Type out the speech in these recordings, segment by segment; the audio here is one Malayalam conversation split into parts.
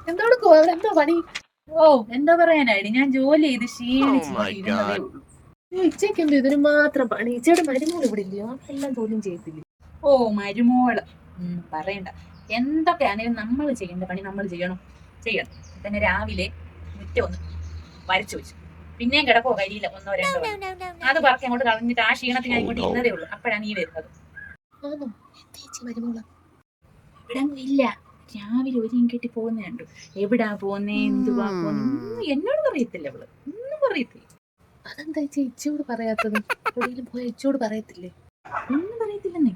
എന്തെടുക്കോ അവിടെ? എന്തോ പണി? ഓ, എന്താ പറയാനായി, ഞാൻ ജോലി ചെയ്ത് ക്ഷീണിച്ച് ഇരുന്നതേ ഉള്ളൂ. ഇച്ചയ്ക്ക് എന്തോ ഇതിന് മാത്രം പണി? ഇച്ചയുടെ മരുമോൾ ഇവിടെ ഇല്ലയോ? എല്ലാം ജോലിയും ചെയ്യത്തില്ലേ? ഓ, മരുമോള് പറയണ്ട. എന്തൊക്കെയാണെങ്കിലും നമ്മൾ ചെയ്യേണ്ട പണി നമ്മൾ ചെയ്യണം. തന്നെ രാവിലെ മുറ്റം ഒന്ന് വരച്ചു വെച്ചു. പിന്നെയും കിടക്കോ കരിയില്ല ഒന്നോ രണ്ടോ അത് പറക്കി അങ്ങോട്ട് കളഞ്ഞിട്ട് ആ ക്ഷീണത്തിന് ഞാൻ ഇങ്ങോട്ട് ഇരുന്നതേ ഉള്ളൂ. അപ്പോഴാണ് നീ വരുന്നത്. ഇവിടെ ഇല്ല, രാവിലെ ഒരുങ്ങി കെട്ടി പോകുന്ന കണ്ടു. എവിടാ പോന്നേ, എന്തുവാ പോന്നെ, എന്നോട് പറയത്തില്ല അവള്, ഒന്നും പറയത്തില്ല. അതെന്താ ഇച്ചയോട് പറയാത്തത്? എവിടെയെങ്കിലും പോയ ഇച്ചയോട് പറയത്തില്ലേ? ഒന്നും പറയത്തില്ലെന്നേ.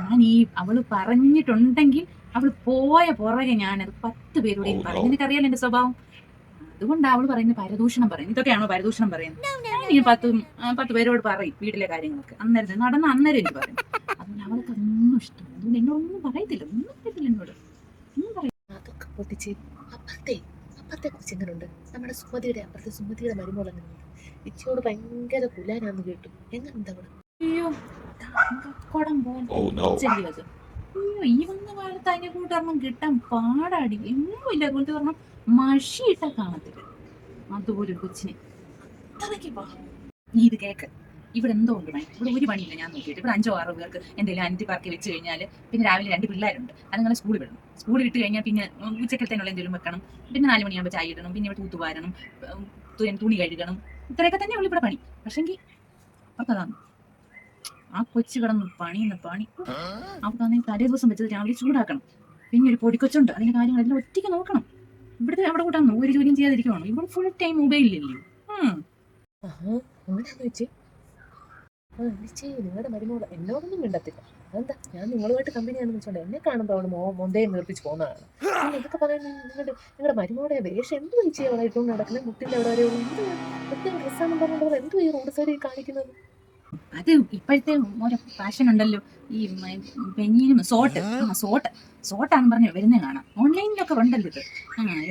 ഞാൻ അവള് പറഞ്ഞിട്ടുണ്ടെങ്കിൽ അവള് പോയ പുറകെ ഞാനത് 10 പേരോടെയും പറയും. നിനക്കറിയാലോ എന്റെ സ്വഭാവം. അതുകൊണ്ടാണ് അവള് പറയുന്നത് പരദൂഷണം പറയും. ഇതൊക്കെയാണോ പരദൂഷണം പറയുന്നത്? ഞാൻ 10 പേരോട് പറയും വീട്ടിലെ കാര്യങ്ങളൊക്കെ. അന്നേരം നടന്ന അന്നേരം എനിക്ക് പറയും. അതുകൊണ്ട് അവൾക്ക് അതൊന്നും ഇഷ്ടം. അതുകൊണ്ട് എന്നോടൊന്നും പറയത്തില്ല, ഒന്നും പറയത്തില്ല എന്നോട്. അതൊക്കെ പൊട്ടിച്ച് അപ്പത്തെ കുറിച്ച് എങ്ങനെയുണ്ട്? നമ്മുടെ സുമതിയുടെ മരുമോൾ എങ്ങനെയുണ്ട്? ഇച്ചയോട് ഭയങ്കര കുലാനാന്ന് കേട്ടു. എങ്ങനെയുണ്ട് അവള്? അയ്യോ, കുടം പോലെ അത്. അയ്യോ, ഈ വന്ന കാലത്ത് അതിനെ കൂട്ടൊന്നും കിട്ടാൻ പാടാടി. എങ്ങും ഇല്ല അതുപോലത്തെ പറഞ്ഞാൽ മഷിയിട്ട കാണത്തില്ല. അതുപോലെ ഒരു കൊച്ചിനെ അത്രയ്ക്ക് നീ ഇത് കേക്ക്. ഇവിടെ എന്തോ ഉണ്ട് പണി. ഇവിടെ ഒരു പണിയില്ല. ഞാൻ നോക്കിയിട്ട് ഇവിടെ 5-6 പേർക്ക് എന്തെങ്കിലും അഞ്ച് പറക്കി വെച്ച് കഴിഞ്ഞാൽ പിന്നെ രാവിലെ 2 പിള്ളേരുണ്ട്. അതുങ്ങളെ സ്കൂളിൽ വിടണം. സ്കൂളിൽ വിട്ട് കഴിഞ്ഞാൽ പിന്നെ ഉച്ചക്കത്തേനുള്ള എന്തെങ്കിലും വെക്കണം. പിന്നെ 4 മണിയാകുമ്പോൾ ചായ ഇടണം. പിന്നെ ഇവിടെ തൂത്തുവാരണം, തുണി കഴുകണം. ഇത്രയൊക്കെ തന്നെ ഉള്ളു ഇവിടെ പണി. പക്ഷെങ്കിൽ അപ്പതാണ് ആ കൊച്ചു കിടന്ന് പണി. അവർക്ക് തലേ ദിവസം വെച്ചത് രാവിലെ ചൂടാക്കണം. പിന്നെ ഒരു പൊടിക്കൊച്ചുണ്ട്, അതിന്റെ കാര്യങ്ങളെല്ലാം ഒറ്റയ്ക്ക് നോക്കണം. ഇവിടുത്തെ അവിടെ കൂട്ടാണ് ഒരു ജോലിയും ചെയ്യാതിരിക്കുവാണോ? ഇവിടെ ഫുൾ ടൈം മൊബൈലില്ലല്ലോ. നിങ്ങളുടെ മരുമോള് എന്നോടൊന്നും മിണ്ടത്തില്ല. അതെന്താ? ഞാൻ നിങ്ങളുമായിട്ട് കമ്പനിയാണെന്ന് വെച്ചോണ്ട് എന്നെ കാണുമ്പോൾ അവള് മൊന്തയും നിർപ്പിച്ച് പോകുന്നതാണ്. എന്തൊക്കെ പറയുന്നത്? നിങ്ങളുടെ മരുമോടെ വേഷം എന്ത് വെച്ചായിട്ടൊന്നും നടക്കുന്നത്? മുട്ടിന്റെ അവിടെ വരെയുള്ള പ്രത്യേക ഡ്രസ്സാണെന്ന് പറഞ്ഞുകൊണ്ട് എന്തു ഈ റോഡ് സൈഡിൽ കാണിക്കുന്നത്? അത് ഇപ്പോഴത്തെ ഓരോ ഫാഷൻ ഉണ്ടല്ലോ, ഈ പെഞ്ഞിനും സോട്ടാന്ന് പറഞ്ഞ് വരുന്നേ കാണാം. ഓൺലൈനിലൊക്കെ ഉണ്ടല്ലോ ഇത്.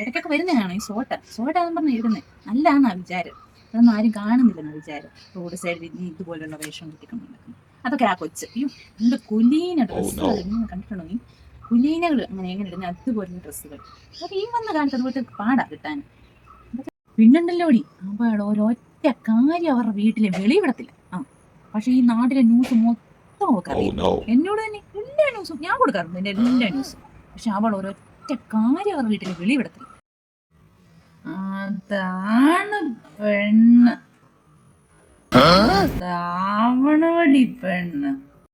ഇടയ്ക്കൊക്കെ വരുന്നേ കാണാം. ഈ സോട്ടാന്ന് പറഞ്ഞ് ഇടുന്നത് നല്ലതാന്നാ വിചാരം. അതൊന്നും ആരും കാണുന്നില്ലെന്നാ വിചാരം. റോഡ് സൈഡിൽ ഇതുപോലുള്ള വേഷം കിട്ടിക്കൊണ്ടിരിക്കുന്നത് അതൊക്കെ ആ കൊച്ച്. അയ്യോ, എന്ത് കുലീന ഡ്രസ്സുകൾ ഇങ്ങനെ കണ്ടിട്ടുണ്ടോ നീ? കുലീനകൾ അങ്ങനെ എങ്ങനെ ഇടുന്ന അതുപോലുള്ള ഡ്രസ്സുകൾ. അപ്പൊ ഈ വന്ന കാലത്ത് അതുപോലത്തെ പാടാ കിട്ടാൻ. പിന്നുണ്ടല്ലോടി, അവൾ ഒരൊറ്റ കാര്യം അവരുടെ വീട്ടിലെ വെളിവിടത്തില്ല. പക്ഷെ ഈ നാട്ടിലെ ന്യൂസ് മൊത്തം ഒക്കെ അറിയാം. എന്നോട് തന്നെ എല്ലാ ന്യൂസും ഞാൻ കൊടുക്കാറുണ്ട്, എന്റെ എല്ലാ ന്യൂസും. പക്ഷെ അവൾ ഒരൊറ്റ കാര്യം അവർ വീട്ടിലെ വെളിവിടത്തില്ല. അതാണ് പെണ്ണ്, അതാവണവടി പെണ്ണ്.